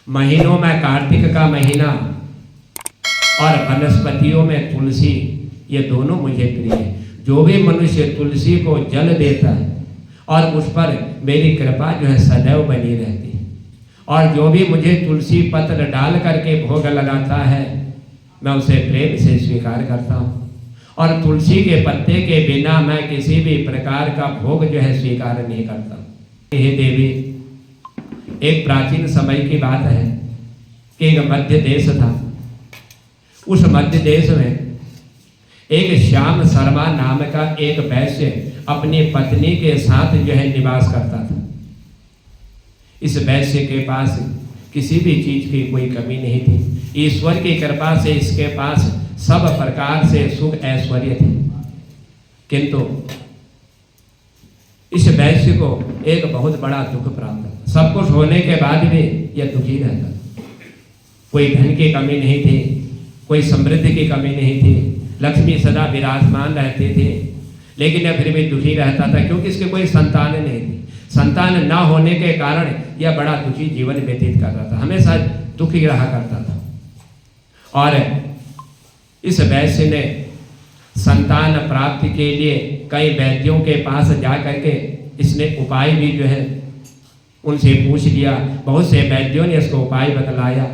महीनों में कार्तिक का महीना और वनस्पतियों में तुलसी, ये दोनों मुझे प्रिय है। जो भी मनुष्य तुलसी को जल देता है और उस पर मेरी कृपा जो है सदैव बनी रहती है। और जो भी मुझे तुलसी पत्र डाल करके भोग लगाता है मैं उसे प्रेम से स्वीकार करता हूँ। और तुलसी के पत्ते के बिना मैं किसी भी प्रकार का भोग जो है स्वीकार नहीं करता। हे देवी, एक प्राचीन समय की बात है कि एक मध्य देश था। उस मध्य देश में एक श्याम शर्मा नाम का एक वैश्य अपनी पत्नी के साथ जो है निवास करता था। इस वैश्य के पास किसी भी चीज की कोई कमी नहीं थी। ईश्वर की कृपा से इसके पास सब प्रकार से सुख ऐश्वर्य थे। किंतु इस वैश्य को एक बहुत बड़ा दुख प्राप्त था। सब कुछ होने के बाद भी यह दुखी रहता था। कोई धन की कमी नहीं थी, कोई समृद्धि की कमी नहीं थी, लक्ष्मी सदा विराजमान रहते थे, लेकिन यह फिर भी दुखी रहता था क्योंकि इसके कोई संतान नहीं थी। संतान न होने के कारण यह बड़ा दुखी जीवन व्यतीत कर रहा था, हमेशा दुखी रहा करता था। और इस वैश्य ने संतान प्राप्ति के लिए कई वैद्यों के पास जा करके इसने उपाय भी जो है उनसे पूछ लिया। बहुत से वैद्यों ने इसको उपाय बतलाया।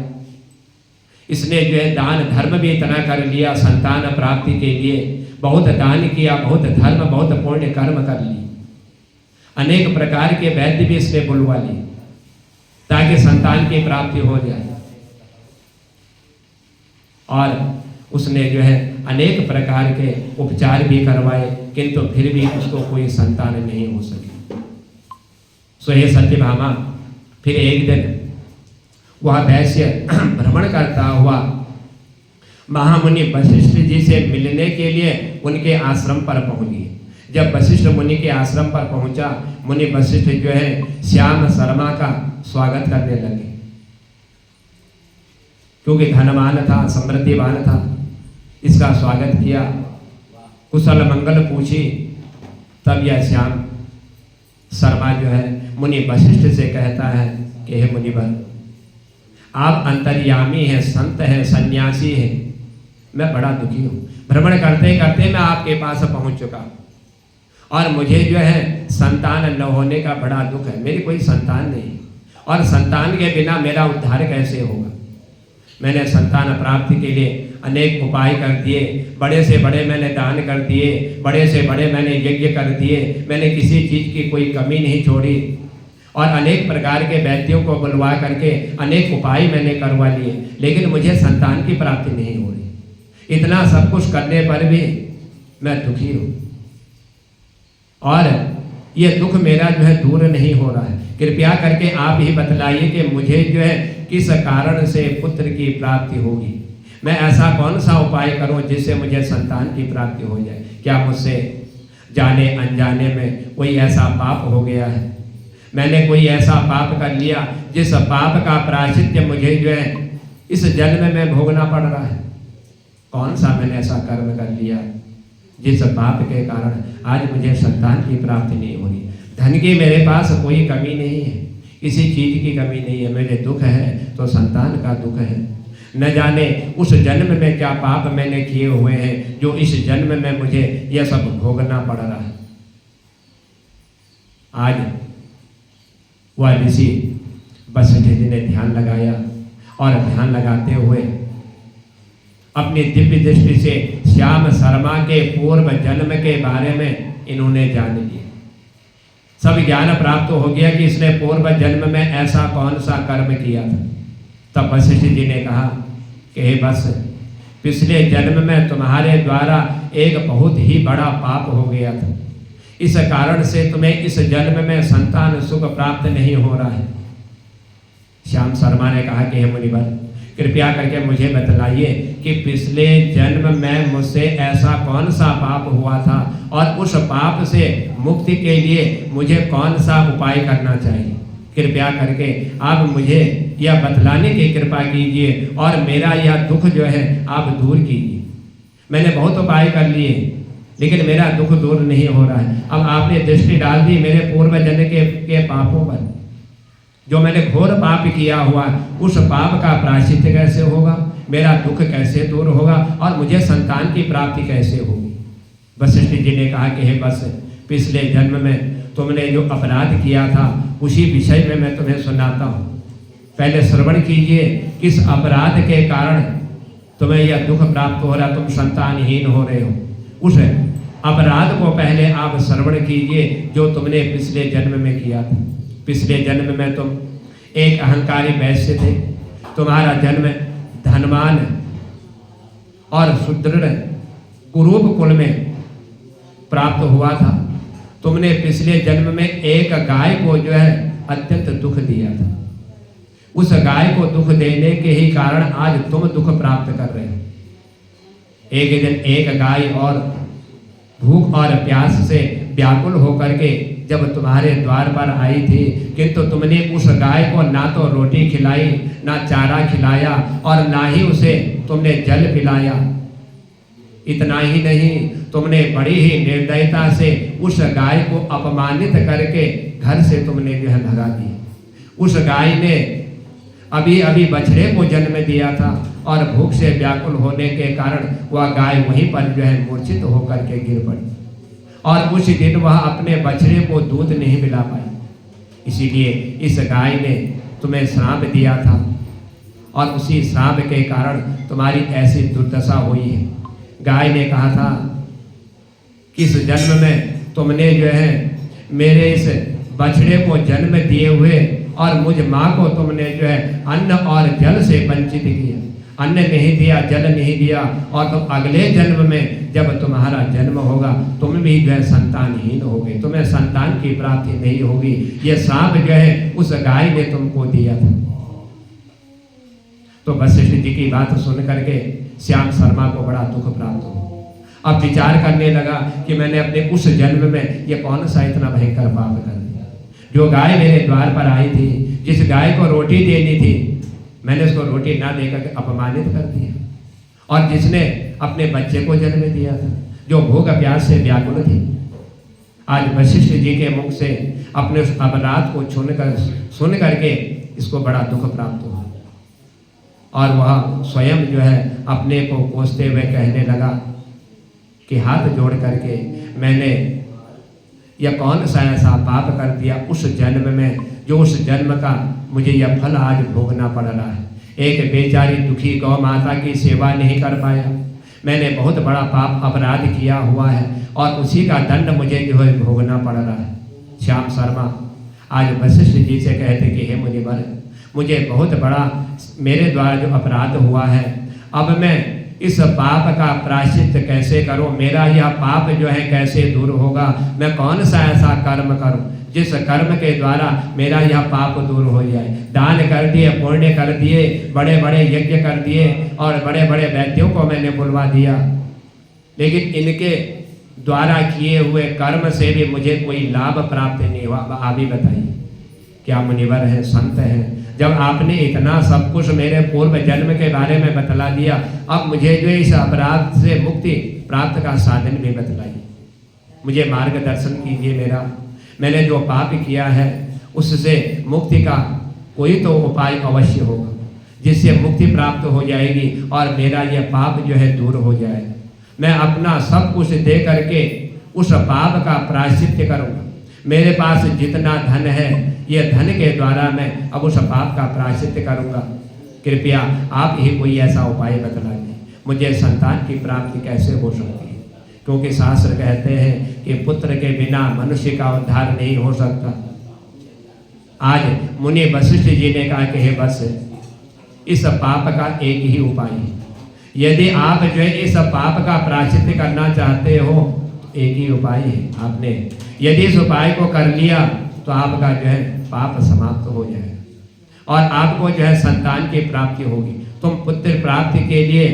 इसने जो है दान धर्म भी इतना कर लिया संतान प्राप्ति के लिए, बहुत दान किया, बहुत धर्म, बहुत पुण्य कर्म कर लिए। अनेक प्रकार के वैद्य भी इसने बुलवा लिए ताकि संतान की प्राप्ति हो जाए। और उसने जो है अनेक प्रकार के उपचार भी करवाए, किंतु फिर भी उसको कोई संतान नहीं हो सकी। सो हे सत्यभामा, फिर एक दिन वह वैश्य भ्रमण करता हुआ महामुनि वशिष्ठ जी से मिलने के लिए उनके आश्रम पर पहुंच गए। जब वशिष्ठ मुनि के आश्रम पर पहुंचा, मुनि वशिष्ठ जो है श्याम शर्मा का स्वागत करने लगे। क्योंकि धनवान था, समृद्धिवान था, इसका स्वागत किया, कुशल मंगल पूछी। तब यह श्याम शर्मा जो है मुनि वशिष्ठ से कहता है कि हे मुनिवर, आप अंतर्यामी हैं, संत हैं, सन्यासी हैं, मैं बड़ा दुखी हूँ। भ्रमण करते करते मैं आपके पास पहुँच चुका और मुझे जो है संतान न होने का बड़ा दुख है। मेरी कोई संतान नहीं और संतान के बिना मेरा उद्धार कैसे होगा। मैंने संतान प्राप्ति के लिए अनेक उपाय कर दिए, बड़े से बड़े मैंने दान कर दिए, बड़े से बड़े मैंने यज्ञ कर दिए, मैंने किसी चीज़ की कोई कमी नहीं छोड़ी और अनेक प्रकार के वैद्यों को बुलवा करके अनेक उपाय मैंने करवा लिए, लेकिन मुझे संतान की प्राप्ति नहीं हो रही। इतना सब कुछ करने पर भी मैं दुखी हूँ और ये दुख मेरा जो है दूर नहीं हो रहा है। कृपया करके आप ही बतलाइए कि मुझे जो है किस कारण से पुत्र की प्राप्ति होगी। मैं ऐसा कौन सा उपाय करूं जिससे मुझे संतान की प्राप्ति हो जाए। क्या मुझसे जाने अनजाने में कोई ऐसा पाप हो गया है, मैंने कोई ऐसा पाप कर लिया जिस पाप का प्रायश्चित मुझे जो है इस जन्म में भोगना पड़ रहा है। कौन सा मैंने ऐसा कर्म कर लिया जिस पाप के कारण आज मुझे संतान की प्राप्ति नहीं हो रही। धन की मेरे पास कोई कमी नहीं है, किसी चीज की कमी नहीं है, मेरे दुख है तो संतान का दुख है। न जाने उस जन्म में क्या पाप मैंने किए हुए हैं जो इस जन्म में मुझे यह सब भोगना पड़ रहा है। आज वह ऋषि वशिष्ठ जी ने ध्यान लगाया और ध्यान लगाते हुए अपनी दिव्य दृष्टि से श्याम शर्मा के पूर्व जन्म के बारे में इन्होंने जान लिया। सब ज्ञान प्राप्त हो गया कि इसने पूर्व जन्म में ऐसा कौन सा कर्म किया था। तब वशिष्ठ जी ने कहा कि हे बस, पिछले जन्म में तुम्हारे द्वारा एक बहुत ही बड़ा पाप हो गया था, इस कारण से तुम्हें इस जन्म में संतान सुख प्राप्त नहीं हो रहा है। श्याम शर्मा ने कहा कि हे मुनिवर, कृपया करके मुझे बतलाइए कि पिछले जन्म में मुझसे ऐसा कौन सा पाप हुआ था और उस पाप से मुक्ति के लिए मुझे कौन सा उपाय करना चाहिए। कृपया करके आप मुझे यह बतलाने की कृपा कीजिए और मेरा यह दुख जो है आप दूर कीजिए। मैंने बहुत उपाय कर लिए लेकिन मेरा दुख दूर नहीं हो रहा है। अब आपने दृष्टि डाल दी मेरे पूर्व जन्म के पापों पर, जो मैंने घोर पाप किया हुआ उस पाप का प्रायश्चित कैसे होगा, मेरा दुख कैसे दूर होगा और मुझे संतान की प्राप्ति कैसे होगी। वशिष्ठ जी ने कहा कि हे बस, पिछले जन्म में तुमने जो अपराध किया था उसी विषय में मैं तुम्हें सुनाता हूँ। पहले श्रवण कीजिए, किस अपराध के कारण तुम्हें यह दुख प्राप्त हो रहा, तुम संतानहीन हो रहे हो। उस अपराध को पहले आप श्रवण कीजिए जो तुमने पिछले जन्म में किया था। पिछले जन्म में तुम एक अहंकारी वैश्य थे, तुम्हारा जन्म धनवान और सुदृढ़ कुरूप कुल में प्राप्त हुआ था। तुमने पिछले जन्म में एक गाय को जो है अत्यंत दुख दिया था। उस गाय को दुख देने के ही कारण आज तुम दुख प्राप्त कर रहे हो। एक दिन एक गाय और भूख और प्यास से व्याकुल होकर के जब तुम्हारे द्वार पर आई थी, किंतु तुमने उस गाय को ना तो रोटी खिलाई, ना चारा खिलाया और ना ही उसे तुमने जल पिलाया। इतना ही नहीं, तुमने बड़ी ही निर्दयता से उस गाय को अपमानित करके घर से तुमने जो है भगा दिया। उस गाय ने अभी अभी बछड़े को जन्म दिया था और भूख से व्याकुल होने के कारण वह गाय वहीं पर जो है मूर्छित होकर के गिर पड़ी और उस दिन वह अपने बछड़े को दूध नहीं पिला पाई। इसीलिए इस गाय ने तुम्हें श्राप दिया था और उसी श्राप के कारण तुम्हारी ऐसी दुर्दशा हुई है। गाय ने कहा था कि इस जन्म में तुमने जो है मेरे इस बछड़े को जन्म दिए हुए और मुझ माँ को तुमने जो है अन्न और जल से वंचित किया। अन्न नहीं दिया, जल नहीं दिया और तुम अगले जन्म में जब तुम्हारा जन्म होगा तुम भी जो है संतानहीन होगे, तुम्हें संतान की प्राप्ति नहीं होगी। ये श्राप जो है उस गाय ने तुमको दिया था। तो वशिष्ठ जी की बात सुन करके श्याम शर्मा को बड़ा दुख प्राप्त हुआ। अब विचार करने लगा कि मैंने अपने उस जन्म में ये कौन सा इतना भयंकर पाप कर दिया। जो गाय मेरे द्वार पर आई थी, जिस गाय को रोटी देनी थी, मैंने उसको रोटी ना देकर अपमानित कर दिया। और जिसने अपने बच्चे को जन्म दिया था, जो भूख प्यास से व्याकुल थी, आज वशिष्ठ जी के मुख से अपने उस अपराध को सुन करके इसको बड़ा दुख प्राप्त हुआ। और वह स्वयं जो है अपने को कोसते हुए कहने लगा कि हाथ जोड़ करके मैंने यह कौन सा ऐसा पाप कर दिया उस जन्म में, जो उस जन्म का मुझे यह फल आज भोगना पड़ रहा है। एक बेचारी दुखी गौ माता की सेवा नहीं कर पाया, मैंने बहुत बड़ा पाप अपराध किया हुआ है और उसी का दंड मुझे जो है भोगना पड़ रहा है। श्याम शर्मा आज वशिष्ठ जी से कहते कि हे मुनिवर, मुझे बहुत बड़ा मेरे द्वारा जो अपराध हुआ है, अब मैं इस पाप का प्रायश्चित कैसे करूं, मेरा यह पाप जो है कैसे दूर होगा, मैं कौन सा ऐसा कर्म करूं जिस कर्म के द्वारा मेरा यह पाप दूर हो जाए। दान कर दिए, पुण्य कर दिए, बड़े बड़े यज्ञ कर दिए और बड़े बड़े वैद्यों को मैंने बुलवा दिया, लेकिन इनके द्वारा किए हुए कर्म से भी मुझे कोई लाभ प्राप्त नहीं हुआ। आप ही बताइए, क्या मुनिवर हैं, संत हैं, जब आपने इतना सब कुछ मेरे पूर्व जन्म के बारे में बतला दिया, अब मुझे जो इस अपराध से मुक्ति प्राप्त का साधन भी बतलाइए, मुझे मार्गदर्शन कीजिए। मैंने जो पाप किया है उससे मुक्ति का कोई तो उपाय अवश्य होगा जिससे मुक्ति प्राप्त हो जाएगी और मेरा यह पाप जो है दूर हो जाएगा। मैं अपना सब कुछ दे करके उस पाप का प्रायश्चित करूँगा। मेरे पास जितना धन है, ये धन के द्वारा मैं अब उस पाप का प्रायश्चित करूँगा। कृपया आप ही कोई ऐसा उपाय बतलाइए, मुझे संतान की प्राप्ति कैसे हो सकती है, क्योंकि शास्त्र कहते हैं कि पुत्र के बिना मनुष्य का उद्धार नहीं हो सकता। आज मुनि वशिष्ठ जी ने कहा कि हे बस, इस पाप का एक ही उपाय है, यदि आप जो है इस पाप का प्रायश्चित करना चाहते हो, एक ही उपाय है। आपने यदि इस उपाय को कर लिया तो आपका जो है पाप समाप्त हो जाएगा और आपको जो है संतान की प्राप्ति होगी। तुम पुत्र प्राप्ति के लिए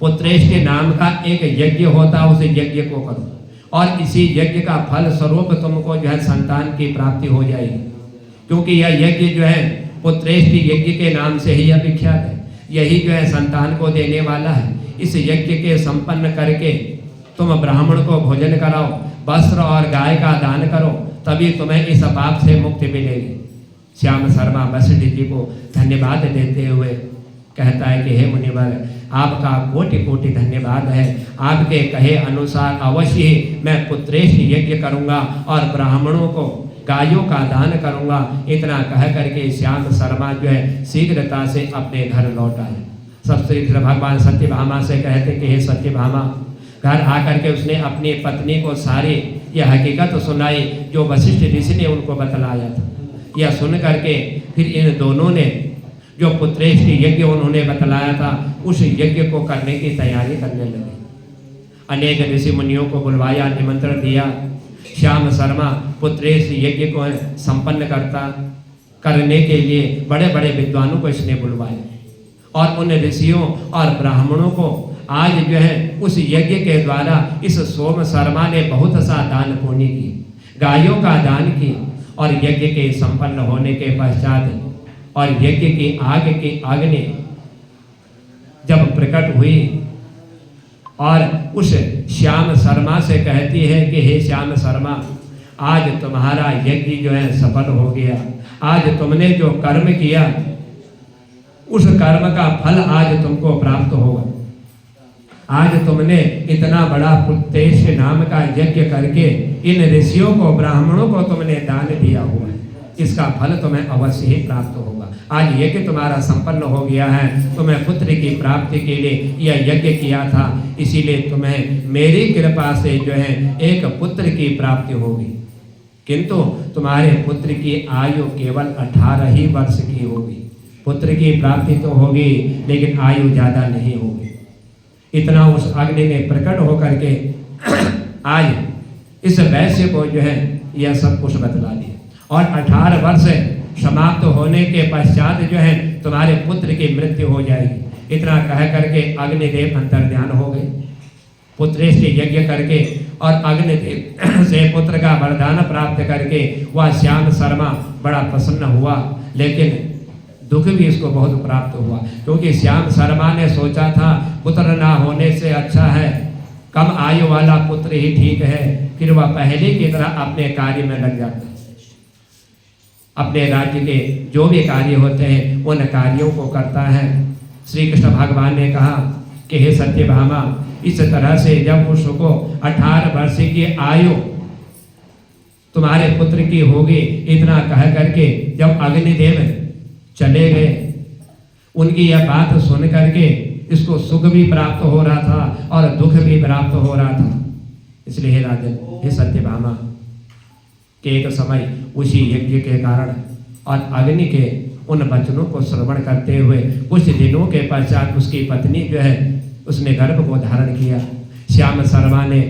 पुत्रेष्टि नाम का एक यज्ञ होता है, उस यज्ञ को करो और इसी यज्ञ का फल स्वरूप तुमको जो है संतान की प्राप्ति हो जाएगी, क्योंकि यह यज्ञ जो है पुत्रेष्टि यज्ञ के नाम से ही यह विख्यात है। यही जो है संतान को देने वाला है। इस यज्ञ के संपन्न करके तुम ब्राह्मण को भोजन कराओ, वस्त्र और गाय का दान करो, तभी तुम्हें इस पाप से मुक्ति मिलेगी। श्याम शर्मा वशिष्ठ जी को धन्यवाद देते हुए कहता है कि हे मुनिवर, आपका कोटि कोटि धन्यवाद है। आपके कहे अनुसार अवश्य ही मैं पुत्रेष्ठ यज्ञ करूंगा और ब्राह्मणों को गायों का दान करूंगा। इतना कह करके श्याम शर्मा जो है शीघ्रता से अपने घर लौट आए। सब श्री कृष्ण भगवान सत्यभामा से कहते कि हे सत्यभामा, घर आकर के उसने अपनी पत्नी को सारी यह हकीकत सुनाई जो वशिष्ठ ऋषि ने उनको बतलाया था। यह सुन करके फिर इन दोनों ने जो पुत्रेष्ठ यज्ञ उन्होंने बतलाया था उस यज्ञ को करने की तैयारी करने लगे। अनेक ऋषि मुनियों को बुलवाया, निमंत्रण दिया। श्याम शर्मा पुत्रेष्ठ यज्ञ को संपन्न करने के लिए बड़े बड़े विद्वानों को इसने बुलवाया और उन ऋषियों और ब्राह्मणों को आज जो है उस यज्ञ के द्वारा इस सोम शर्मा ने बहुत सा दान पुण्य की, गायों का दान की और यज्ञ के संपन्न होने के पश्चात और यज्ञ की अग्नि जब प्रकट हुई और उस श्याम शर्मा से कहती है कि हे श्याम शर्मा, आज तुम्हारा यज्ञ जो है सफल हो गया। आज तुमने जो कर्म किया उस कर्म का फल आज तुमको प्राप्त होगा। आज तुमने इतना बड़ा पुत्रेष्ठ नाम का यज्ञ करके इन ऋषियों को, ब्राह्मणों को तुमने दान दिया हुआ है, इसका फल तुम्हें अवश्य ही प्राप्त होगा। आज यज्ञ तुम्हारा संपन्न हो गया है। तुम्हें पुत्र की प्राप्ति के लिए यह यज्ञ किया था, इसीलिए तुम्हें मेरी कृपा से जो है एक पुत्र की प्राप्ति होगी, किंतु तुम्हारे पुत्र की आयु केवल 18 ही वर्ष की होगी। पुत्र की प्राप्ति तो होगी लेकिन आयु ज्यादा नहीं होगी। इतना उस अग्नि ने प्रकट होकर के आज इस वैश्य को जो है यह सब कुछ बतला दिया और 18 वर्ष समाप्त होने के पश्चात जो है तुम्हारे पुत्र की मृत्यु हो जाएगी। इतना कह करके अग्निदेव अंतर्ध्यान हो गए। पुत्रेष्ठ यज्ञ करके और अग्निदेव से पुत्र का वरदान प्राप्त करके वह श्याम शर्मा बड़ा प्रसन्न हुआ, लेकिन दुख भी इसको बहुत प्राप्त हुआ, क्योंकि श्याम शर्मा ने सोचा था पुत्र ना होने से अच्छा है कम आयु वाला पुत्र ही ठीक है। फिर वह पहले की तरह अपने कार्य में लग जाता, अपने राज्य के जो भी कार्य होते हैं उन कार्यों को करता है। श्री कृष्ण भगवान ने कहा कि हे सत्यभामा, इस तरह से जब उसको 18 वर्ष की आयु तुम्हारे पुत्र की होगी, इतना कह करके जब अग्निदेव चले गए, उनकी यह बात सुन करके इसको सुख भी प्राप्त हो रहा था और दुख भी प्राप्त हो रहा था। इसलिए हे राजन, हे सत्यभामा, कि एक समय उसी यज्ञ के कारण और अग्नि के उन वचनों को श्रवण करते हुए कुछ दिनों के पश्चात उसकी पत्नी जो है उसने गर्भ को धारण किया। श्याम शर्मा ने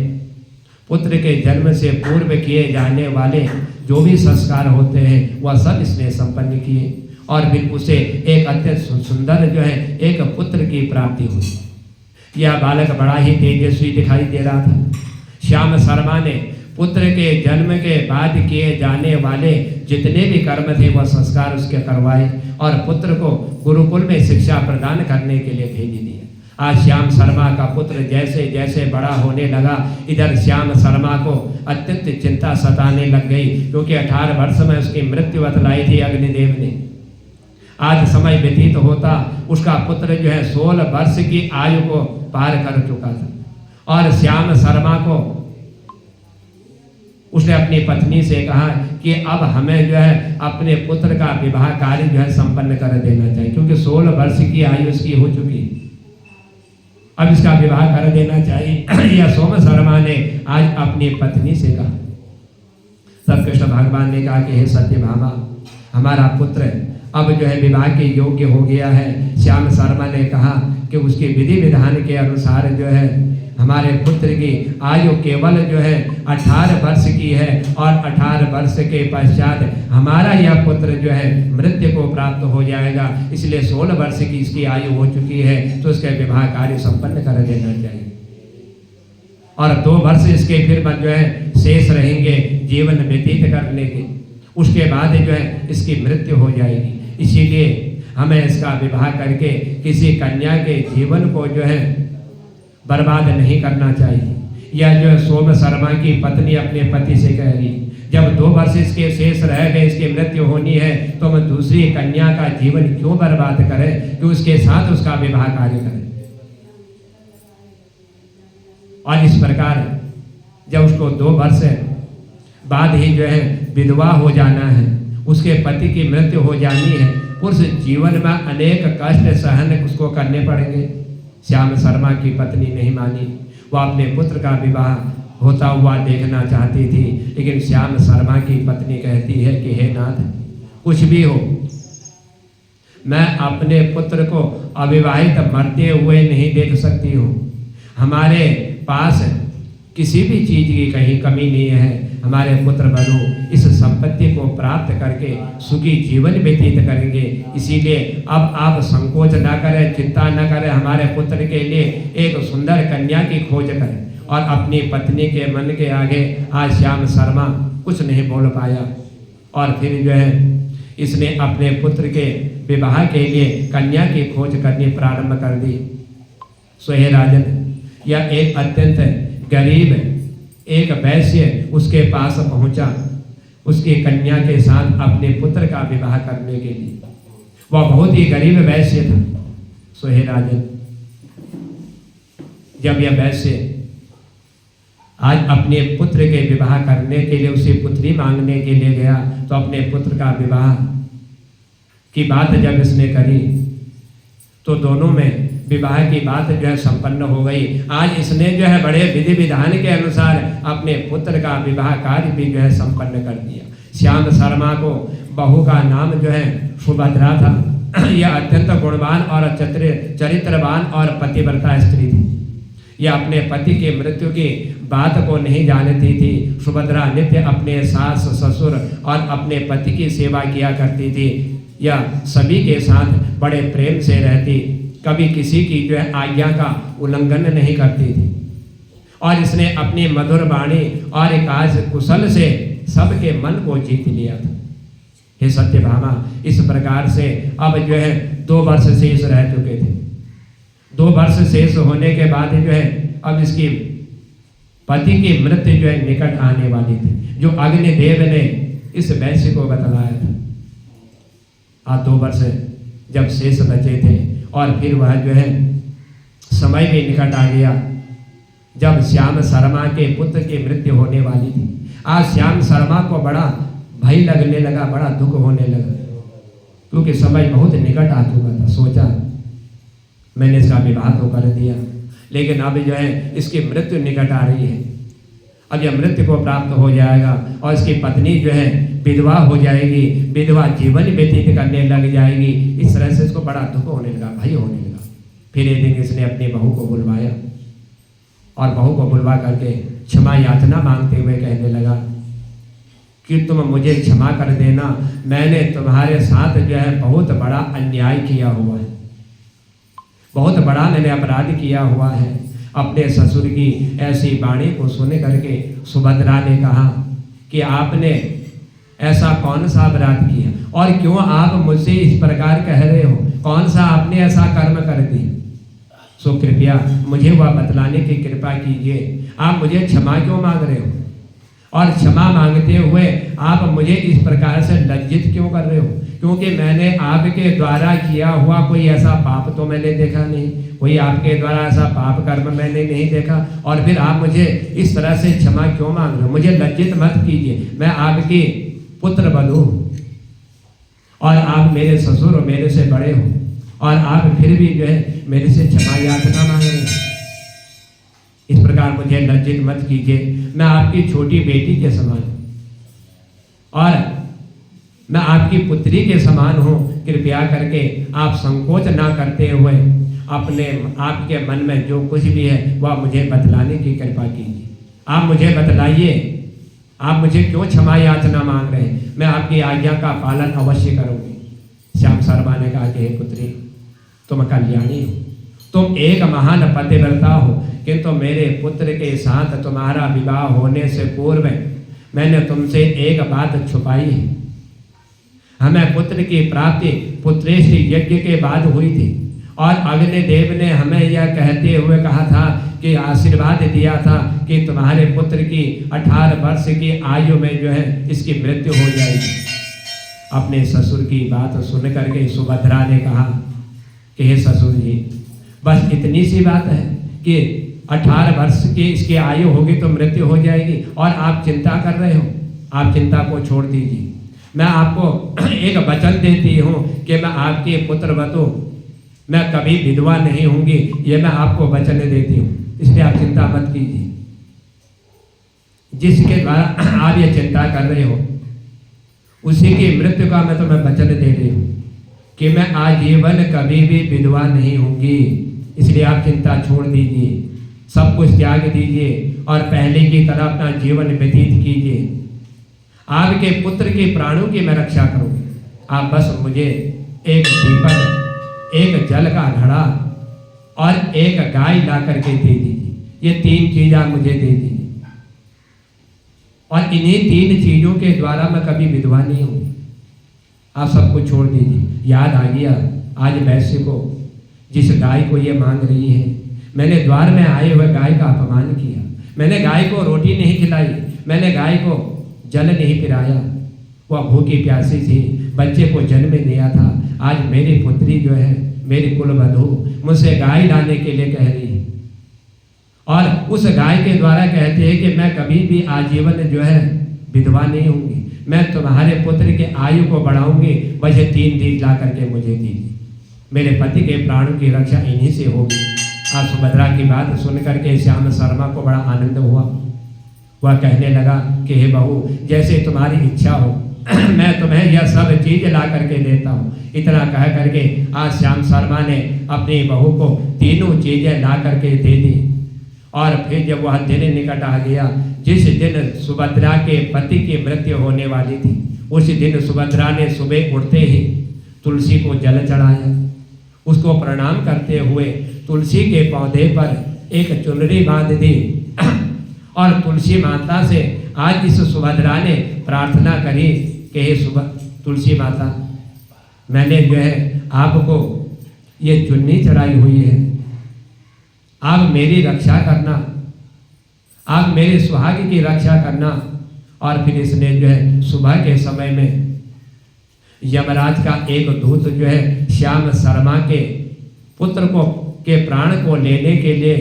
पुत्र के जन्म से पूर्व किए जाने वाले जो भी संस्कार होते हैं वह सब इसने संपन्न किए और फिर उसे एक अत्यंत सुंदर जो है एक पुत्र की प्राप्ति हुई। यह बालक बड़ा ही तेजस्वी दिखाई दे रहा था। श्याम शर्मा ने पुत्र के जन्म के बाद किए जाने वाले जितने भी कर्म थे वह संस्कार उसके करवाए और पुत्र को गुरुकुल में शिक्षा प्रदान करने के लिए भेज दिया। आज श्याम शर्मा का पुत्र जैसे जैसे बड़ा होने लगा, इधर श्याम शर्मा को अत्यंत चिंता सताने लग गई, क्योंकि 18 वर्ष में उसकी मृत्यु बतलाई थी अग्निदेव ने। आज समय व्यतीत होता उसका पुत्र जो है 16 वर्ष की आयु को पार कर चुका था और श्याम शर्मा को उसने अपनी पत्नी से कहा कि अब हमें जो है अपने पुत्र का विवाह कार्य जो है संपन्न कर देना चाहिए, क्योंकि 16 वर्ष की आयु इसकी हो चुकी है, अब इसका विवाह कर देना चाहिए। यह सोम शर्मा ने आज अपनी पत्नी से कहा। तब कृष्ण भगवान ने कहा कि हे सत्यभामा, हमारा पुत्र अब जो है विवाह के योग्य हो गया है। श्याम शर्मा ने कहा कि उसके विधि विधान के अनुसार जो है हमारे पुत्र की आयु केवल जो है 18 वर्ष की है और 18 वर्ष के पश्चात हमारा यह पुत्र जो है मृत्यु को प्राप्त हो जाएगा, इसलिए 16 वर्ष की इसकी आयु हो चुकी है तो इसके विवाह कार्य संपन्न कर देना चाहिए और 2 वर्ष इसके फिर जो है शेष रहेंगे जीवन व्यतीत करने के, उसके बाद जो है इसकी मृत्यु हो जाएगी। इसीलिए हमें इसका विवाह करके किसी कन्या के जीवन को जो है बर्बाद नहीं करना चाहिए। यह जो है सोम शर्मा की पत्नी अपने पति से कह रही, जब 2 वर्ष इसके शेष रह गए, इसकी मृत्यु होनी है, तो हम दूसरी कन्या का जीवन क्यों बर्बाद करें कि उसके साथ उसका विवाह कार्य करें। और इस प्रकार जब उसको 2 वर्ष बाद ही जो है विधवा हो जाना है, उसके पति की मृत्यु हो जानी है, उस जीवन में अनेक कष्ट सहन उसको करने पड़ेंगे। श्याम शर्मा की पत्नी नहीं मानी, वह अपने पुत्र का विवाह होता हुआ देखना चाहती थी, लेकिन श्याम शर्मा की पत्नी कहती है कि हे नाथ, कुछ भी हो, मैं अपने पुत्र को अविवाहित मरते हुए नहीं देख सकती हूँ। हमारे पास किसी भी चीज की कहीं कमी नहीं है। हमारे पुत्र बनो इस संपत्ति को प्राप्त करके सुखी जीवन व्यतीत करेंगे। इसीलिए अब आप संकोच ना करें, चिंता न करें, हमारे पुत्र के लिए एक सुंदर कन्या की खोज करें। और अपनी पत्नी के मन के आगे आज श्याम शर्मा कुछ नहीं बोल पाया। और फिर जो है इसने अपने पुत्र के विवाह के लिए कन्या की खोज करनी प्रारंभ कर दी। सो हे राजन, यह एक अत्यंत गरीब एक वैश्य उसके पास पहुंचा, उसकी कन्या के साथ अपने पुत्र का विवाह करने के लिए। वह बहुत ही गरीब वैश्य था। सो हे राजन, जब यह वैश्य आज अपने पुत्र के विवाह करने के लिए उसे पुत्री मांगने के लिए गया, तो अपने पुत्र का विवाह की बात जब इसने करी तो दोनों में विवाह की बात जो है संपन्न हो गई। आज इसने जो है बड़े विधि विधान के अनुसार अपने पुत्र का विवाह कार्य भी जो है संपन्न कर दिया। श्याम शर्मा को बहू का नाम जो है सुभद्रा था। यह अत्यंत गुणवान और चरित्रवान और पतिव्रता स्त्री थी। यह अपने पति की मृत्यु की बात को नहीं जानती थी। सुभद्रा नित्य अपने सास ससुर और अपने पति की सेवा किया करती थी। यह सभी के साथ बड़े प्रेम से रहती, कभी किसी की जो है आज्ञा का उल्लंघन नहीं करती थी। और इसने अपनी मधुर वाणी और एकाज कुशल से सबके मन को जीत लिया था। हे सत्यभामा, इस प्रकार से अब जो है 2 वर्ष शेष रह चुके थे। 2 वर्ष शेष होने के बाद जो है अब इसकी पति की मृत्यु जो है निकट आने वाली थी, जो अग्निदेव ने इस वैश्य को बतलाया था। आज 2 वर्ष जब शेष बचे थे और फिर वह जो है समय भी निकट आ गया जब श्याम शर्मा के पुत्र की मृत्यु होने वाली थी। आज श्याम शर्मा को बड़ा भय लगने लगा, बड़ा दुख होने लगा, क्योंकि समय बहुत निकट आ चुका था। सोचा मैंने इसका विवाह तो कर दिया, लेकिन अब जो है इसकी मृत्यु निकट आ रही है। अब यह मृत्यु को प्राप्त हो जाएगा और इसकी पत्नी जो है विधवा हो जाएगी, विधवा जीवन व्यतीत करने लग जाएगी। इस तरह से इसको बड़ा दुख होने लगा, भय होने लगा। फिर एक दिन इसने अपनी बहू को बुलवाया और बहू को बुलवा करके क्षमा याचना मांगते हुए कहने लगा कि तुम मुझे क्षमा कर देना, मैंने तुम्हारे साथ जो है बहुत बड़ा अन्याय किया हुआ है, बहुत बड़ा मैंने अपराध किया हुआ है। अपने ससुर की ऐसी वाणी को सुन करके सुभद्रा ने कहा कि आपने ऐसा कौन सा अपराध किया और क्यों आप मुझसे इस प्रकार कह रहे हो, कौन सा आपने ऐसा कर्म कर दिया? सो कृपया मुझे वह बतलाने की कृपा कीजिए। आप मुझे क्षमा क्यों मांग रहे हो और क्षमा मांगते हुए आप मुझे इस प्रकार से लज्जित क्यों कर रहे हो? क्योंकि मैंने आपके द्वारा किया हुआ कोई ऐसा पाप तो मैंने देखा नहीं, कोई आपके द्वारा ऐसा पाप कर्म मैंने नहीं देखा, और फिर आप मुझे इस तरह से क्षमा क्यों मांग रहे हो? मुझे लज्जित मत कीजिए, मैं आपकी पुत्र बनूं और आप मेरे ससुर और मेरे से बड़े हो और आप फिर भी जो है मेरे से क्षमा याचना मांग रहे हैं। इस प्रकार मुझे लज्जित मत कीजिए, मैं आपकी छोटी बेटी के समान और मैं आपकी पुत्री के समान हूँ। कृपया करके आप संकोच ना करते हुए अपने आपके मन में जो कुछ भी है वह मुझे बतलाने की कृपा कीजिए। आप मुझे बतलाइए, आप मुझे क्यों क्षमा याचना मांग रहे हैं? मैं आपकी आज्ञा का पालन अवश्य करूँगी। श्याम शर्मा ने कहा कि हे पुत्री, तुम कल्याणी हो, तुम एक महान पतिव्रता हो, किंतु मेरे पुत्र के साथ तुम्हारा विवाह होने से पूर्व मैंने तुमसे एक बात छुपाई है। हमें पुत्र की प्राप्ति पुत्रेष्टि यज्ञ के बाद हुई थी और अग्निदेव ने हमें यह कहते हुए कहा था कि आशीर्वाद दिया था कि तुम्हारे पुत्र की 18 वर्ष की आयु में जो है इसकी मृत्यु हो जाएगी। अपने ससुर की बात सुन करके सुभद्रा ने कहा कि हे ससुर जी, बस इतनी सी बात है कि 18 वर्ष की इसकी आयु होगी तो मृत्यु हो जाएगी और आप चिंता कर रहे हो। आप चिंता को छोड़ दीजिए, मैं आपको एक वचन देती हूँ कि मैं आपके पुत्र वधू, मैं कभी विधवा नहीं होंगी, ये मैं आपको वचन देती हूँ, इसलिए आप चिंता मत कीजिए। जिसके द्वारा आप ये चिंता कर रहे हो उसी की मृत्यु का मैं तुम्हें वचन दे रही हूँ कि मैं आजीवन कभी भी विधवा नहीं होंगी। इसलिए आप चिंता छोड़ दीजिए, सब कुछ त्याग दीजिए और पहले की तरह अपना जीवन व्यतीत कीजिए। आपके पुत्र के प्राणों की मैं रक्षा करूँगी। आप बस मुझे एक दीपक, एक जल का घड़ा और एक गाय ला करके दे दीजिए। ये 3 चीज़ आप मुझे दे दीजिए और इन्हीं 3 चीज़ों के द्वारा मैं कभी विधवा नहीं हूँ। आप सब कुछ छोड़ दीजिए। याद आ गया आज वैश्य को, जिस गाय को ये मांग रही है, मैंने द्वार में आए हुए गाय का अपमान किया, मैंने गाय को रोटी नहीं खिलाई, मैंने गाय को जल नहीं पिलाया, वह भूखी प्यासी थी, बच्चे को जन्म दिया था। आज मेरी पुत्री जो है, मेरी कुलवधू मुझसे गाय लाने के लिए कह रही है और उस गाय के द्वारा कहते हैं कि मैं कभी भी आजीवन जो है विधवा नहीं होंगी, मैं तुम्हारे पुत्र के आयु को बढ़ाऊंगी, बस 3 दिन ला करके मुझे दीजिए, मेरे पति के प्राणों की रक्षा इन्हीं से होगी। आज सुभद्रा की बात सुन करके श्याम शर्मा को बड़ा आनंद हुआ। वह कहने लगा कि हे बहू, जैसे तुम्हारी इच्छा हो मैं तुम्हें यह सब चीज ला करके देता हूँ। इतना कह करके आज श्याम शर्मा ने अपनी बहू को 3 चीजें ला करके दे दी। और फिर जब वह दिन निकट आ गया, जिस दिन सुभद्रा के पति की मृत्यु होने वाली थी, उस दिन सुभद्रा ने सुबह उठते ही तुलसी को जल चढ़ाया, उसको प्रणाम करते हुए तुलसी के पौधे पर एक चुनरी बांध दी और तुलसी माता से आज इस सुभद्रा ने प्रार्थना करी कि हे तुलसी माता, मैंने जो है आपको ये चुन्नी चढ़ाई हुई है, आप मेरी रक्षा करना, आप मेरे सुहाग की रक्षा करना। और फिर इसने जो है सुबह के समय में यमराज का एक दूत जो है श्याम शर्मा के पुत्र को के प्राण को लेने के लिए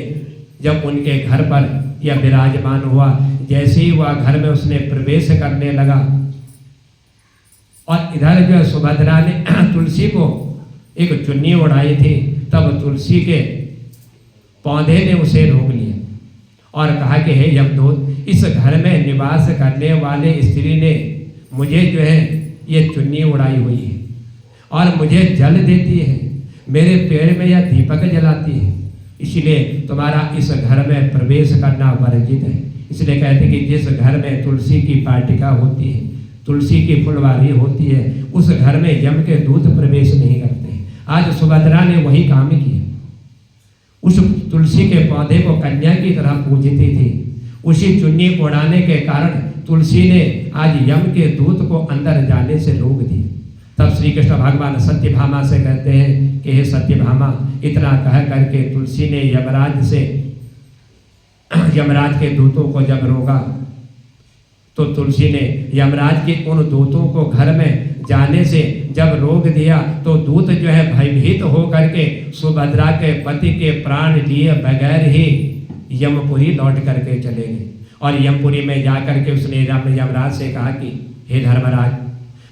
जब उनके घर पर यह विराजमान हुआ, जैसे ही वह घर में उसने प्रवेश करने लगा और इधर जो है सुभद्रा ने तुलसी को एक चुन्नी उड़ाई थी, तब तुलसी के पौधे ने उसे रोक लिया और कहा कि हे यमदूत, इस घर में निवास करने वाले स्त्री ने मुझे जो है ये चुन्नी उड़ाई हुई है और मुझे जल देती है, मेरे पेड़ में यह दीपक जलाती है, इसलिए तुम्हारा इस घर में प्रवेश करना वर्जित है। इसलिए कहते कि जिस घर में तुलसी की पाटिका होती है, तुलसी की फुलवारी होती है, उस घर में यम के दूत प्रवेश नहीं करते। आज सुभद्रा ने वही काम किया, उस तुलसी के पौधे को कन्या की तरह पूजती थी, उसी चुन्नी उड़ाने के कारण तुलसी ने आज यम के दूत को अंदर जाने से रोक दिया। तब श्री कृष्ण भगवान सत्यभामा से कहते हैं कि हे सत्यभामा, इतना कह करके तुलसी ने यमराज के दूतों को जब रोका तो तुलसी ने यमराज के उन दूतों को घर में जाने से जब रोक दिया तो दूत जो है भयभीत हो करके सुभद्रा के पति के प्राण लिए बगैर ही यमपुरी लौट करके चले गए। और यमपुरी में जाकर के उसने यमराज से कहा कि हे धर्मराज,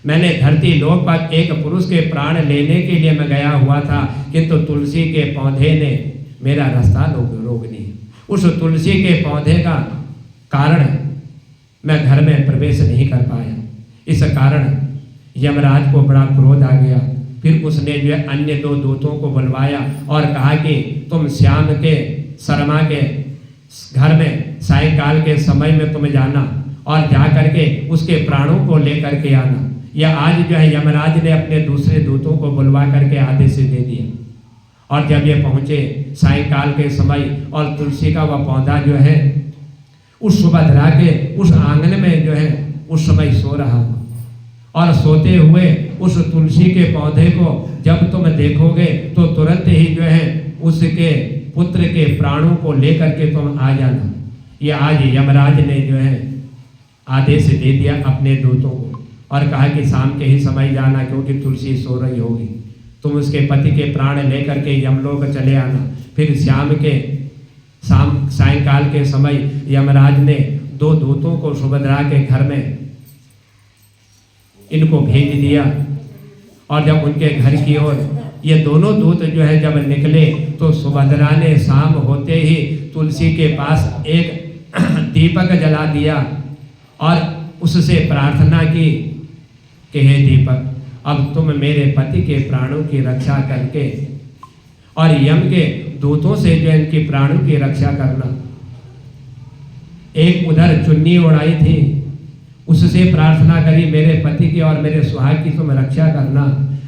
मैंने धरती लोक पर एक पुरुष के प्राण लेने के लिए मैं गया हुआ था, किंतु तुलसी के पौधे ने मेरा रास्ता रोक दिया। उस तुलसी के पौधे का कारण मैं घर में प्रवेश नहीं कर पाया। इस कारण यमराज को बड़ा क्रोध आ गया। फिर उसने जो है अन्य 2 दूतों को बुलवाया और कहा कि तुम श्याम के शर्मा के घर में सायंकाल के समय में तुम जाना और जा करके उसके प्राणों को लेकर के आना। यह आज जो है यमराज ने अपने दूसरे दूतों को बुलवा करके आदेश दे दिया। और जब ये पहुँचे सायंकाल के समय और तुलसी का वह पौधा जो है उस सुभद्रा के उस आंगन में जो है उस समय सो रहा और सोते हुए उस तुलसी के पौधे को जब तुम देखोगे तो तुरंत ही जो उसके पुत्र के प्राणों को लेकर के तुम आ जाना। ये आज यमराज ने जो है आदेश दे दिया अपने दूतों को और कहा कि शाम के ही समय जाना, क्योंकि तुलसी सो रही होगी। तुम उसके पति के प्राण लेकर के यमलोक चले आना। फिर सायंकाल के समय यमराज ने 2 दूतों को सुभद्रा के घर में इनको भेज दिया। और जब उनके घर की ओर ये दोनों दूत जो है जब निकले तो सुभद्रा ने शाम होते ही तुलसी के पास एक दीपक जला दिया और उससे प्रार्थना की कि हे दीपक, अब तुम मेरे पति के प्राणों की रक्षा करके और यम के दूतों से जो इनकी प्राणों की रक्षा करना। एक उधर चुन्नी उड़ाई थी, उससे प्रार्थना करी मेरे पति की और मेरे सुहाग की तुम रक्षा करना।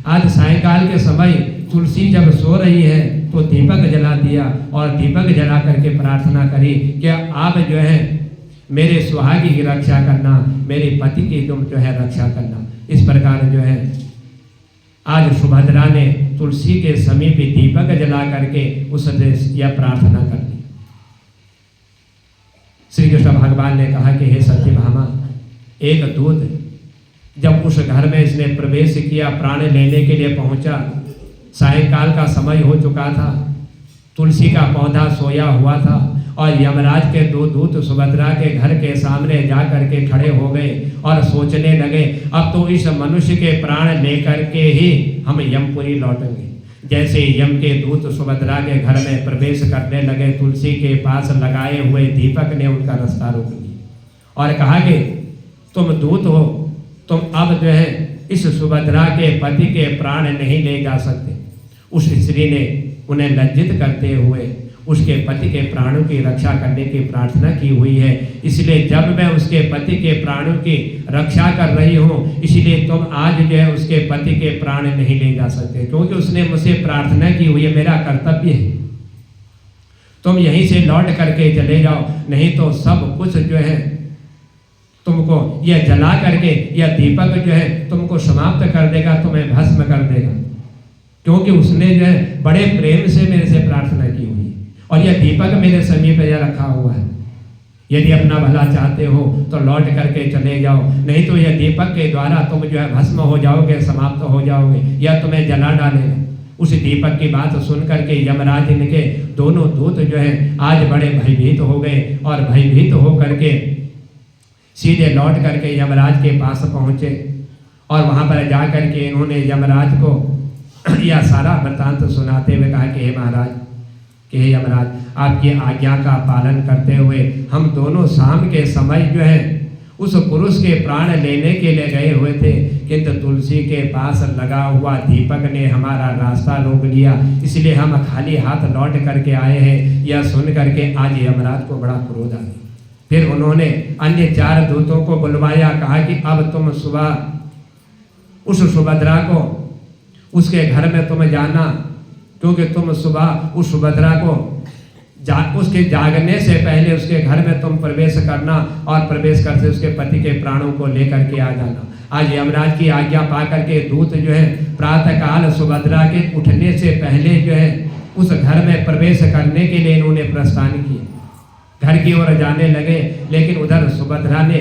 आज सायंकाल के समय तुलसी जब सो रही है तो दीपक जला दिया और दीपक जला करके प्रार्थना करी कि आप जो है मेरे सुहागी की रक्षा करना, मेरे पति की तुम जो है रक्षा करना। इस प्रकार जो है आज सुभद्रा ने तुलसी के समीप दीपक जला करके उससे यह प्रार्थना कर दी। श्री कृष्ण भगवान ने कहा कि हे सत्यभामा, एक दूत जब उस घर में इसने प्रवेश किया, प्राण लेने के लिए पहुंचा, सायंकाल का समय हो चुका था, तुलसी का पौधा सोया हुआ था और यमराज के 2 दूत सुभद्रा के घर के सामने जा करके खड़े हो गए और सोचने लगे अब तो इस मनुष्य के प्राण लेकर के ही हम यमपुरी लौटेंगे। जैसे यम के दूत सुभद्रा के घर में प्रवेश करने लगे, तुलसी के पास लगाए हुए दीपक ने उनका रास्ता रोक दिया और कहा कि तुम दूत हो, तुम अब जो है इस सुभद्रा के पति के प्राण नहीं ले जा सकते। उस स्त्री ने उन्हें लज्जित करते हुए उसके पति के प्राणों की रक्षा करने की प्रार्थना की हुई है, इसलिए जब मैं उसके पति के प्राणों की रक्षा कर रही हूँ, इसलिए तुम आज जो है उसके पति के प्राण नहीं ले जा सकते, क्योंकि उसने मुझसे प्रार्थना की हुई है, मेरा कर्तव्य है। तुम यहीं से लौट करके चले जाओ, नहीं तो सब कुछ जो है तुमको यह जला करके यह दीपक जो है तुमको समाप्त कर देगा, तुम्हें भस्म कर देगा, क्योंकि उसने जो है बड़े प्रेम से मेरे से प्रार्थना की हुई है और यह दीपक मेरे समीप यह रखा हुआ है। यदि अपना भला चाहते हो तो लौट करके चले जाओ, नहीं तो यह दीपक के द्वारा तुम जो है भस्म हो जाओगे, समाप्त हो जाओगे, या तुम्हें जला डालेगा। उस दीपक की बात सुन करके यमराज इनके दोनों दूत जो है आज बड़े भयभीत हो गए और भयभीत हो करके सीधे लौट करके यमराज के पास पहुँचे और वहाँ पर जा करके इन्होंने यमराज को यह सारा वृत्तांत सुनाते हुए कहा कि हे महाराज, कि हे यमराज, आपकी आज्ञा का पालन करते हुए हम दोनों शाम के समय जो है उस पुरुष के प्राण लेने के लिए गए हुए थे, किंतु तुलसी के पास लगा हुआ दीपक ने हमारा रास्ता रोक लिया, इसलिए हम खाली हाथ लौट करके आए हैं। यह सुन करके आज यमराज को बड़ा क्रोध आ गया। फिर उन्होंने अन्य 4 दूतों को बुलवाया, कहा कि अब तुम सुबह उस सुभद्रा को उसके घर में तुम जाना, क्योंकि तुम सुबह उस सुभद्रा को उसके जागने से पहले उसके घर में तुम प्रवेश करना और प्रवेश करते उसके पति के प्राणों को लेकर के आ जाना। आज यमराज की आज्ञा पा करके दूत जो है प्रातःकाल सुभद्रा के उठने से पहले जो है उस घर में प्रवेश करने के लिए इन्होंने प्रस्थान किया, घर की ओर जाने लगे। लेकिन उधर सुभद्रा ने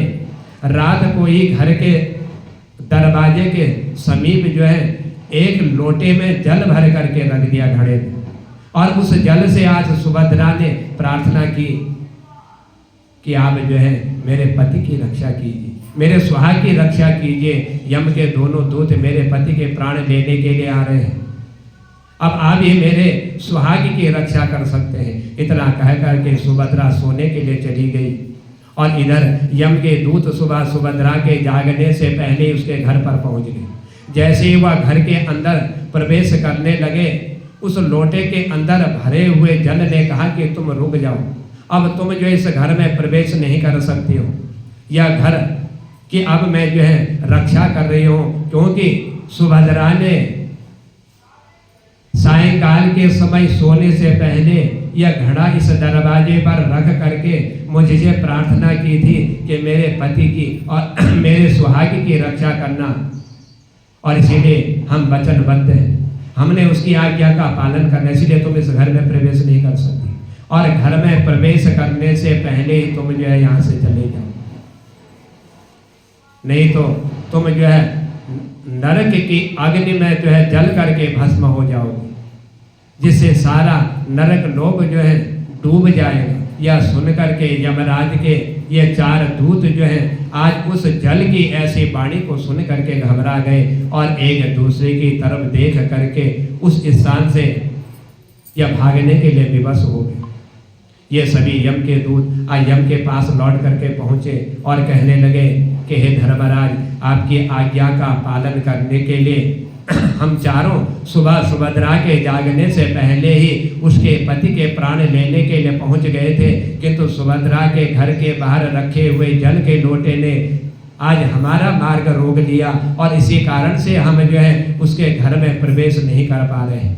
रात को ही घर के दरवाजे के समीप जो है एक लोटे में जल भर करके रख दिया घड़े में, और उस जल से आज सुभद्रा ने प्रार्थना की कि आप जो है मेरे पति की रक्षा कीजिए, मेरे सुहाग की रक्षा कीजिए। यम के दोनों दूत मेरे पति के प्राण लेने के लिए आ रहे हैं, अब आप ही मेरे सुहाग की रक्षा कर सकते हैं। इतना कह करके सुभद्रा सोने के लिए चली गई और इधर यम के दूत सुबह सुभद्रा के जागने से पहले उसके घर पर पहुंच गए। जैसे ही वह घर के अंदर प्रवेश करने लगे, उस लोटे के अंदर भरे हुए जल ने कहा कि तुम रुक जाओ, अब तुम जो इस घर में प्रवेश नहीं कर सकती हो, यह घर की अब मैं जो है रक्षा कर रही हूँ, क्योंकि सुभद्रा ने सायंकाल के समय सोने से पहले यह घड़ा इस दरवाजे पर रख करके मुझसे प्रार्थना की थी कि मेरे पति की और मेरे सुहाग की रक्षा करना, और इसीलिए हम वचनबद्ध हैं। हमने उसकी आज्ञा का पालन करना, इसलिए तुम इस घर में प्रवेश नहीं कर सकती, और घर में प्रवेश करने से पहले ही तुम जो है यहाँ से चले जाओ, नहीं तो तुम जो है नरक की अग्नि में जो है जल करके भस्म हो जाओगे, जिससे सारा नरक लोग जो है डूब जाएगा। यह सुन करके यमराज के ये 4 दूत जो है आज उस जल की ऐसी वाणी को सुन करके घबरा गए और एक दूसरे की तरफ देख करके उस स्थान से यह भागने के लिए विवश हो गए। ये सभी यम के दूत आज यम के पास लौट करके पहुंचे और कहने लगे कि हे धर्मराज, आपकी आज्ञा का पालन करने के लिए हम चारों सुबह सुभद्रा के जागने से पहले ही उसके पति के प्राण लेने के लिए पहुंच गए थे, किंतु सुभद्रा के घर के बाहर रखे हुए जल के लोटे ने आज हमारा मार्ग रोक लिया और इसी कारण से हम जो है उसके घर में प्रवेश नहीं कर पा रहे।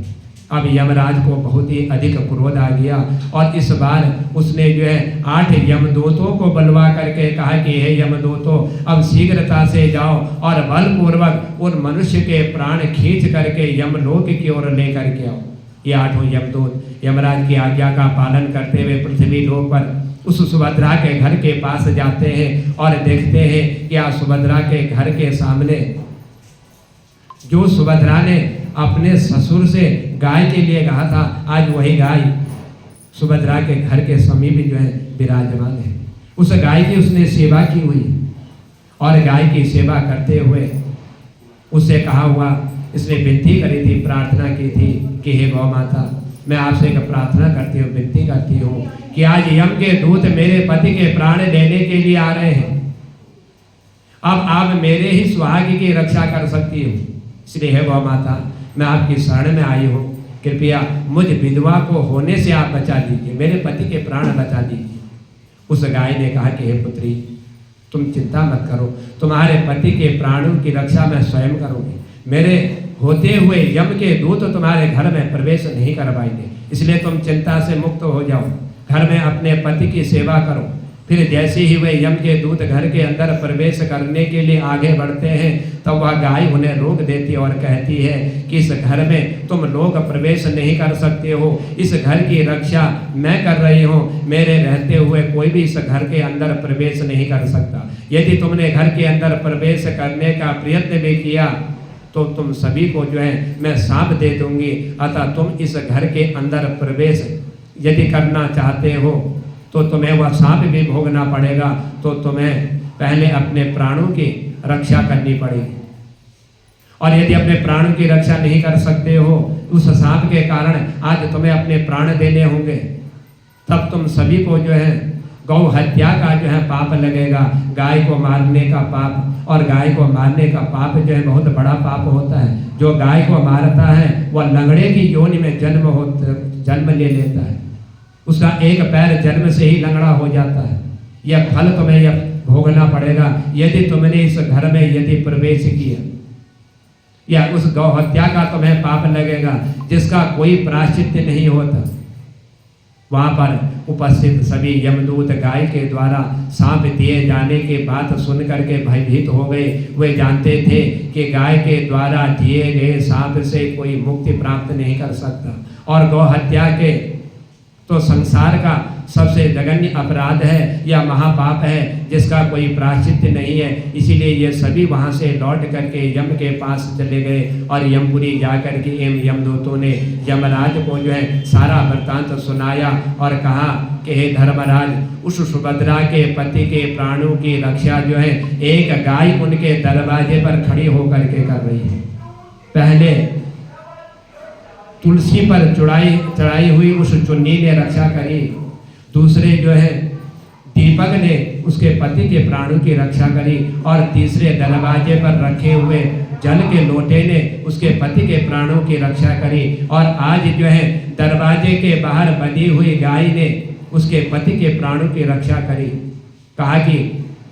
अब यमराज को बहुत ही अधिक क्रोध आ गया और इस बार उसने जो है 8 यमदूतों को बुलवा करके कहा कि हे यमदूतों, अब शीघ्रता से जाओ और बलपूर्वक उन मनुष्य के प्राण खींच करके यमलोक की ओर लेकर के आओ। ये 8 यमदूत यमराज की आज्ञा का पालन करते हुए पृथ्वी लोक पर उस सुभद्रा के घर के पास जाते हैं और देखते हैं कि आज सुभद्रा के घर के सामने जो सुभद्रा ने अपने ससुर से गाय के लिए कहा था, आज वही गाय सुभद्रा के घर के समीप जो है विराजमान है। उस गाय की उसने सेवा की हुई और गाय की सेवा करते हुए उससे कहा हुआ, इसने विनती करी थी, प्रार्थना की थी कि हे गौ माता, मैं आपसे एक प्रार्थना करती हूँ, विनती करती हूँ कि आज यम के दूत मेरे पति के प्राण लेने के लिए आ रहे हैं, अब आप मेरे ही सुहाग की रक्षा कर सकती हो, इसलिए हे गौ माता, मैं आपकी शरण में आई हूँ, कृपया मुझ विधवा को होने से आप बचा दीजिए, मेरे पति के प्राण बचा दीजिए। उस गाय ने कहा कि हे पुत्री, तुम चिंता मत करो, तुम्हारे पति के प्राणों की रक्षा मैं स्वयं करूँगी, मेरे होते हुए यम के दूत तुम्हारे घर में प्रवेश नहीं कर पाएंगे, इसलिए तुम चिंता से मुक्त हो जाओ, घर में अपने पति की सेवा करो। फिर जैसे ही वे यम के दूत घर के अंदर प्रवेश करने के लिए आगे बढ़ते हैं, तब वह गाय उन्हें रोक देती और कहती है कि इस घर में तुम लोग प्रवेश नहीं कर सकते हो, इस घर की रक्षा मैं कर रही हूँ, मेरे रहते हुए कोई भी इस घर के अंदर प्रवेश नहीं कर सकता। यदि तुमने घर के अंदर प्रवेश करने का प्रयत्न भी किया तो तुम सभी को जो है मैं शाप दे दूंगी, अतः तुम इस घर के अंदर प्रवेश यदि करना चाहते हो तो तुम्हें वह शाप भी भोगना पड़ेगा, तो तुम्हें पहले अपने प्राणों की रक्षा करनी पड़ेगी, और यदि अपने प्राणों की रक्षा नहीं कर सकते हो, उस शाप के कारण आज तुम्हें अपने प्राण देने होंगे, तब तुम सभी को जो है गौ हत्या का जो है पाप लगेगा, गाय को मारने का पाप, और गाय को मारने का पाप जो है बहुत बड़ा पाप होता है। जो गाय को मारता है वह लंगड़े की योनि में जन्म ले लेता है, उसका एक पैर जन्म से ही लंगड़ा हो जाता है। यह फल तुम्हें यह भोगना पड़ेगा यदि तुमने इस घर में यदि प्रवेश किया, या उस गौ हत्या का तुम्हें पाप लगेगा जिसका कोई प्रायश्चित नहीं होता। वहां पर उपस्थित सभी यमदूत गाय के द्वारा सांप दिए जाने के बात सुन करके भयभीत हो गए। वे जानते थे कि गाय के द्वारा दिए गए सांप से कोई मुक्ति प्राप्त नहीं कर सकता, और गौ हत्या के तो संसार का सबसे जघन्य अपराध है, या महापाप है जिसका कोई प्रायश्चित नहीं है। इसीलिए ये सभी वहाँ से लौट करके यम के पास चले गए और यमपुरी जाकर के यमदूतों ने यमराज को जो है सारा वृत्तांत सुनाया और कहा कि हे धर्मराज, उस सुभद्रा के पति के प्राणों की रक्षा जो है एक गाय उनके दरवाजे पर खड़ी होकर के कर रही है। पहले तुलसी पर चढ़ाई हुई उस चुन्नी ने रक्षा करी, दूसरे जो है दीपक ने उसके पति के प्राणों की रक्षा करी, और तीसरे दरवाजे पर रखे हुए जल के लोटे ने उसके पति के प्राणों की रक्षा करी, और आज जो है दरवाजे के बाहर बंधी हुई गाय ने उसके पति के प्राणों की रक्षा करी। कहा कि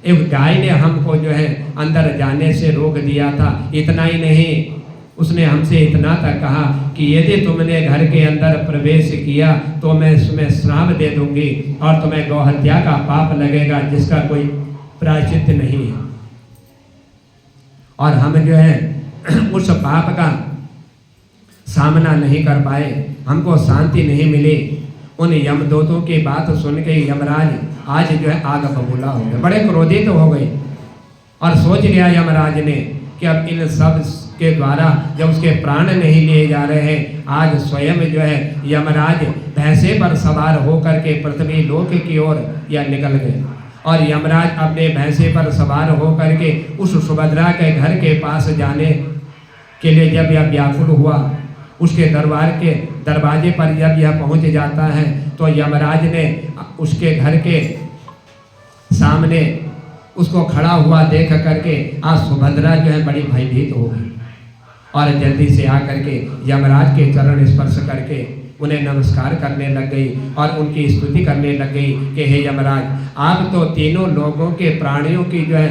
एक गाय ने हमको जो है अंदर जाने से रोक दिया था, इतना ही नहीं, उसने हमसे इतना तक कहा कि यदि तुमने घर के अंदर प्रवेश किया तो मैं तुम्हें श्राप दे दूंगी और तुम्हें गौ हत्या का पाप लगेगा जिसका कोई प्रायश्चित नहीं है। और हम जो है उस पाप का सामना नहीं कर पाए, हमको शांति नहीं मिली। उन यमदूतों की बात सुन के यमराज आज जो है आग बबूला हो गए, बड़े क्रोधित हो गए और सोच गया यमराज ने कि अब इन सब के द्वारा जब उसके प्राण नहीं लिए जा रहे हैं, आज स्वयं जो है यमराज भैंसे पर सवार होकर के पृथ्वी लोक की ओर यह निकल गए। और यमराज अपने भैंसे पर सवार होकर के उस सुभद्रा के घर के पास जाने के लिए जब यह व्याकुल हुआ, उसके दरवाजे पर जब यह पहुंच जाता है तो यमराज ने उसके घर के सामने उसको खड़ा हुआ देख करके आज सुभद्रा जो है बड़ी भयभीत हो गई और जल्दी से आकर के यमराज के चरण स्पर्श करके उन्हें नमस्कार करने लग गई और उनकी स्तुति करने लग गई कि हे यमराज, आप तो तीनों लोगों के प्राणियों की जो है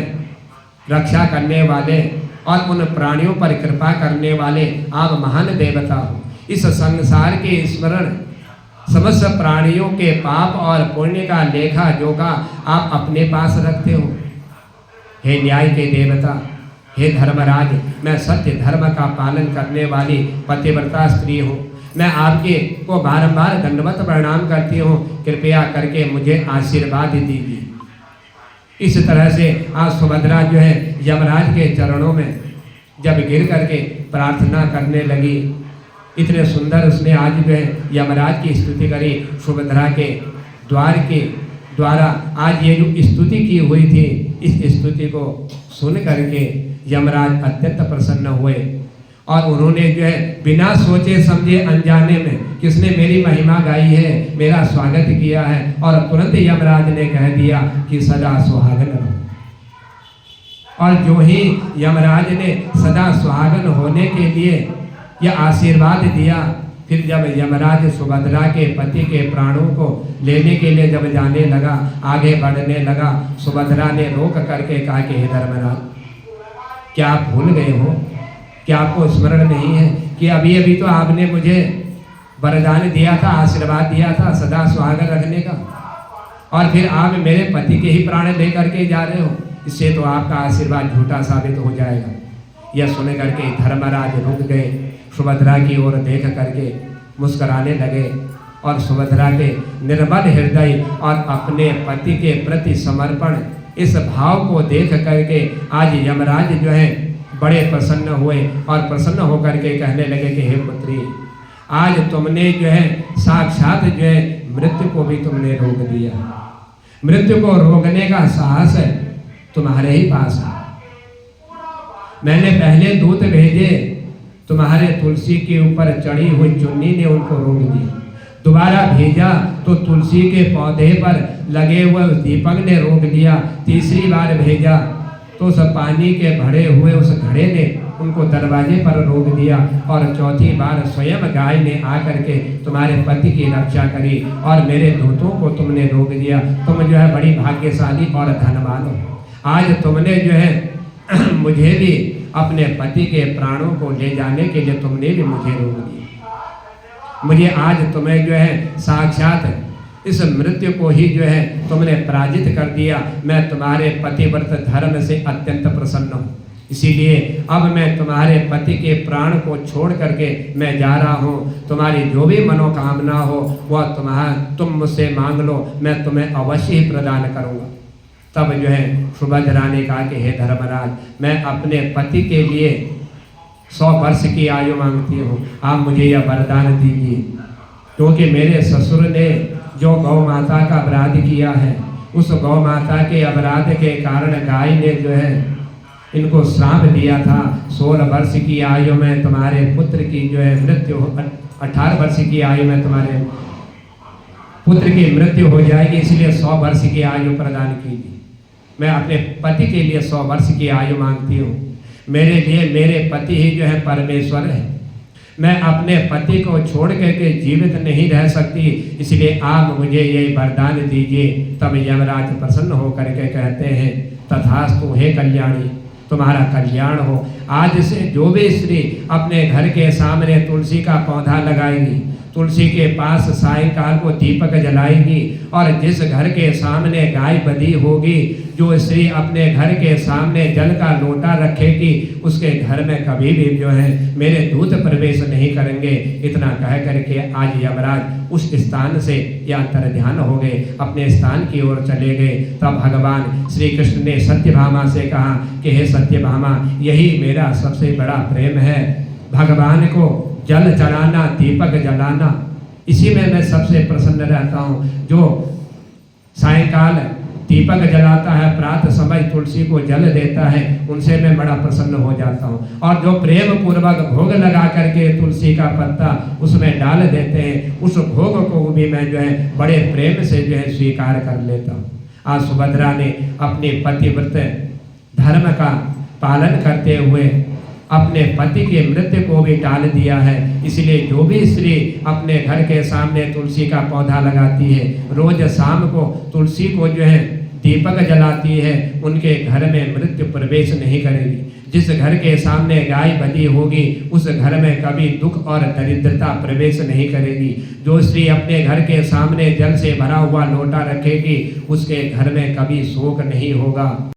रक्षा करने वाले और उन प्राणियों पर कृपा करने वाले आप महान देवता हो। इस संसार के स्मरण समस्त प्राणियों के पाप और पुण्य का लेखा जोखा आप अपने पास रखते हो। हे न्याय के देवता, हे धर्मराज, मैं सत्य धर्म का पालन करने वाली पतिव्रता स्त्री हूँ। मैं आपके को बारंबार दंडवत प्रणाम करती हूँ, कृपया करके मुझे आशीर्वाद दीजिए। इस तरह से आज सुभद्रा जो है यमराज के चरणों में जब गिर करके प्रार्थना करने लगी, इतने सुंदर उसने आज जो है यमराज की स्तुति करी। सुभद्रा के द्वार के द्वारा आज ये जो स्तुति की हुई थी, इस स्तुति को सुन करके यमराज अत्यंत प्रसन्न हुए और उन्होंने जो है बिना सोचे समझे अनजाने में किसने मेरी महिमा गाई है, मेरा स्वागत किया है, और तुरंत यमराज ने कह दिया कि सदा सुहागन रहो। और जो ही यमराज ने सदा सुहागन होने के लिए यह आशीर्वाद दिया, फिर जब यमराज सुभद्रा के पति के प्राणों को लेने के लिए जब जाने लगा, आगे बढ़ने लगा, सुभद्रा ने रोक करके कहा कि हे धर्मराज, क्या आप भूल गए हो? क्या आपको स्मरण नहीं है कि अभी अभी तो आपने मुझे वरदान दिया था, आशीर्वाद दिया था सदा सुहागन रखने का, और फिर आप मेरे पति के ही प्राण लेकर के जा रहे हो? इससे तो आपका आशीर्वाद झूठा साबित हो जाएगा। यह सुन करके धर्मराज रुक गए, सुभद्रा की ओर देख करके मुस्कुराने लगे और सुभद्रा के निर्मल हृदय और अपने पति के प्रति समर्पण, इस भाव को देख करके आज यमराज जो है बड़े प्रसन्न हुए और प्रसन्न होकर के कहने लगे कि हे पुत्री, आज तुमने जो है साक्षात जो है मृत्यु को भी तुमने रोक दिया। मृत्यु को रोकने का साहस है तुम्हारे ही पास है। मैंने पहले दूत भेजे, तुम्हारे तुलसी के ऊपर चढ़ी हुई चुन्नी ने उनको रोक दिया। दोबारा भेजा तो तुलसी के पौधे पर लगे हुए दीपक ने रोक दिया। तीसरी बार भेजा तो उस पानी के भरे हुए उस घड़े ने उनको दरवाजे पर रोक दिया। और चौथी बार स्वयं गाय ने आकर के तुम्हारे पति की रक्षा करी और मेरे दूतों को तुमने रोक दिया। तुम जो है बड़ी भाग्यशाली और धनवान हो। आज तुमने जो है मुझे भी अपने पति के प्राणों को ले जाने के लिए तुमने भी मुझे रोक दिया। मुझे आज तुम्हें जो है साक्षात इस मृत्यु को ही जो है तुमने पराजित कर दिया। मैं तुम्हारे पतिव्रत धर्म से अत्यंत प्रसन्न हूँ, इसीलिए अब मैं तुम्हारे पति के प्राण को छोड़ करके मैं जा रहा हूँ। तुम्हारी जो भी मनोकामना हो वह तुम मुझसे मांग लो, मैं तुम्हें अवश्य ही प्रदान करूँगा। तब जो है सुभद्रा ने कहा कि हे धर्मराज, मैं अपने पति के लिए 100 वर्ष की आयु मांगती हूँ, आप मुझे यह वरदान दीजिए, क्योंकि मेरे ससुर ने जो गौ माता का अपराध किया है, उस गौ माता के अपराध के कारण गाय ने जो है इनको श्राप दिया था 16 वर्ष की आयु में तुम्हारे पुत्र की जो है मृत्यु, 18 वर्ष की आयु में तुम्हारे पुत्र की मृत्यु हो जाएगी, इसलिए 100 वर्ष की आयु प्रदान कीजिए। मैं अपने पति के लिए 100 वर्ष की आयु मांगती हूँ। मेरे लिए मेरे पति ही जो है परमेश्वर है। मैं अपने पति को छोड़ करके जीवित नहीं रह सकती, इसलिए आप मुझे ये वरदान दीजिए। तब यमराज प्रसन्न होकर के कहते हैं, तथास्तु हे कल्याणी, तुम्हारा कल्याण हो। आज से जो भी स्त्री अपने घर के सामने तुलसी का पौधा लगाएगी, तुलसी के पास सायंकाल को दीपक जलाएगी, और जिस घर के सामने गाय बंधी होगी, जो स्त्री अपने घर के सामने जल का लोटा रखेगी, उसके घर में कभी भी जो है मेरे दूत प्रवेश नहीं करेंगे। इतना कह करके आज यमराज उस स्थान से या अंतर ध्यान हो गए, अपने स्थान की ओर चले गए। तब भगवान श्री कृष्ण ने सत्यभामा से कहा कि हे सत्यभामा, यही मेरा सबसे बड़ा प्रेम है, भगवान को जल चढ़ाना, दीपक जलाना, इसी में मैं सबसे प्रसन्न रहता हूँ। जो सायंकाल दीपक जलाता है, प्रातः समय तुलसी को जल देता है, उनसे मैं बड़ा प्रसन्न हो जाता हूँ। और जो प्रेम पूर्वक भोग लगा करके तुलसी का पत्ता उसमें डाल देते हैं, उस भोग को भी मैं जो है बड़े प्रेम से जो है स्वीकार कर लेता हूँ। आज सुभद्रा ने अपने पतिव्रत धर्म का पालन करते हुए अपने पति के मृत्यु को भी टाल दिया है। इसलिए जो भी स्त्री अपने घर के सामने तुलसी का पौधा लगाती है, रोज शाम को तुलसी को जो है दीपक जलाती है, उनके घर में मृत्यु प्रवेश नहीं करेगी। जिस घर के सामने गाय बंधी होगी, उस घर में कभी दुख और दरिद्रता प्रवेश नहीं करेगी। जो स्त्री अपने घर के सामने जल से भरा हुआ लोटा रखेगी, उसके घर में कभी शोक नहीं होगा।